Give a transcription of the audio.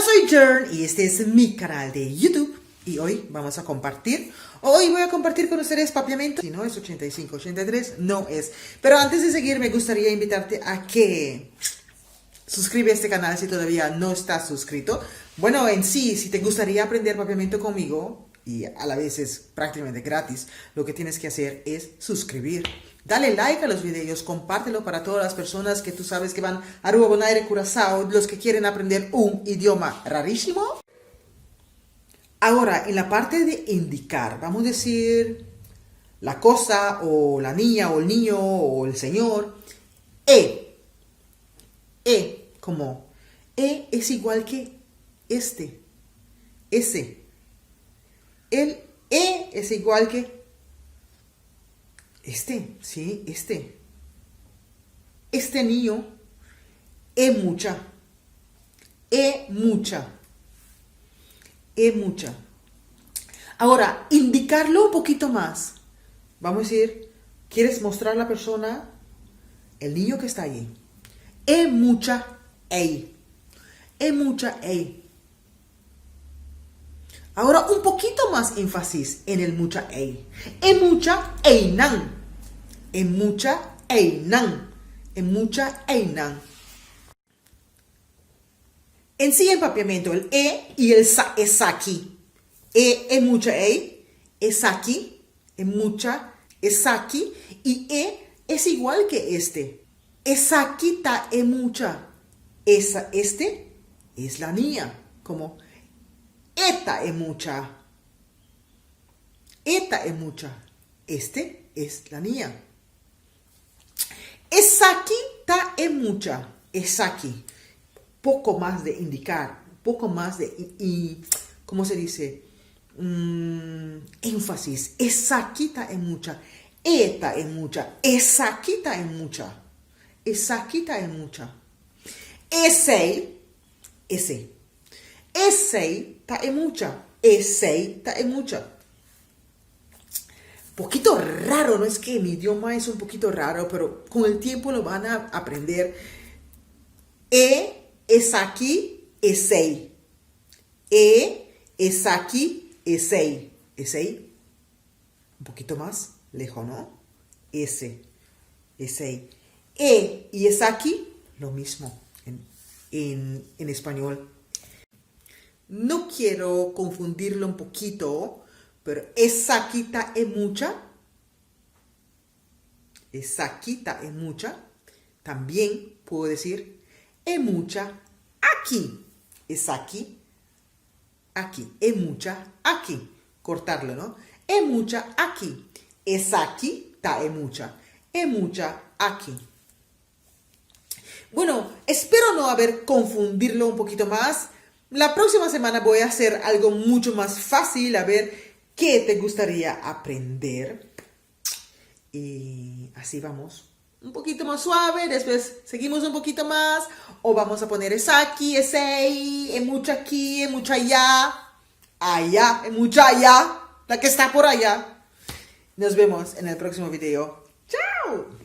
soy Jern y este es mi canal de YouTube y hoy voy a compartir con ustedes papiamento. Si no es 85, 83, no es. Pero antes de seguir me gustaría invitarte a que suscribe a este canal si todavía no estás suscrito. Bueno, en sí, si te gustaría aprender papiamento conmigo, y a la vez es prácticamente gratis, lo que tienes que hacer es suscribir. Dale like a los videos, compártelo para todas las personas que tú sabes que van a Aruba, Bonaire, Curazao, los que quieren aprender un idioma rarísimo. Ahora, en la parte de indicar, vamos a decir la cosa, o la niña, o el niño, o el señor. Como es igual que este, ese. El es igual que este, ¿sí? Este niño mucha. Mucha. Ahora, indicarlo un poquito más. Vamos a decir, ¿quieres mostrar a la persona, el niño que está allí? Mucha. Mucha. Ahora un poquito más énfasis en el mucha. Mucha einan. Mucha einan. Mucha einan. En sí, en papiamento, el y el sa es aquí. Mucha es aquí. Mucha es aquí. Y es igual que este. Aquí ta mucha. Este es la niña. Como esta es mucha. Esta es mucha. Este es la niña. Aquí ta mucha. Aquí. Poco más de indicar. Poco más de... ¿cómo se dice? Énfasis. Aquí ta mucha. Esta es mucha. Aquí ta mucha. Aquí ta mucha. Ese ta mucha. Ese ta mucha. Poquito raro, no es que mi idioma es un poquito raro, pero con el tiempo lo van a aprender. Es aquí, ese. Es aquí, ese. Ese. Un poquito más lejos, ¿no? Ese. Y es aquí, lo mismo en español. No quiero confundirlo un poquito, pero esa quita es mucha. Esa quita es mucha. También puedo decir es mucha aquí. Es aquí. Aquí. Es mucha aquí. Cortarlo, ¿no? Es mucha aquí. Es aquí. Ta es mucha. Es mucha aquí. Bueno, espero no haber confundirlo un poquito más. La próxima semana voy a hacer algo mucho más fácil, a ver qué te gustaría aprender. Y así vamos. Un poquito más suave, después seguimos un poquito más. O vamos a poner es aquí, es ahí, es mucha aquí, es mucha allá. Allá, es mucha allá. La que está por allá. Nos vemos en el próximo video. ¡Chao!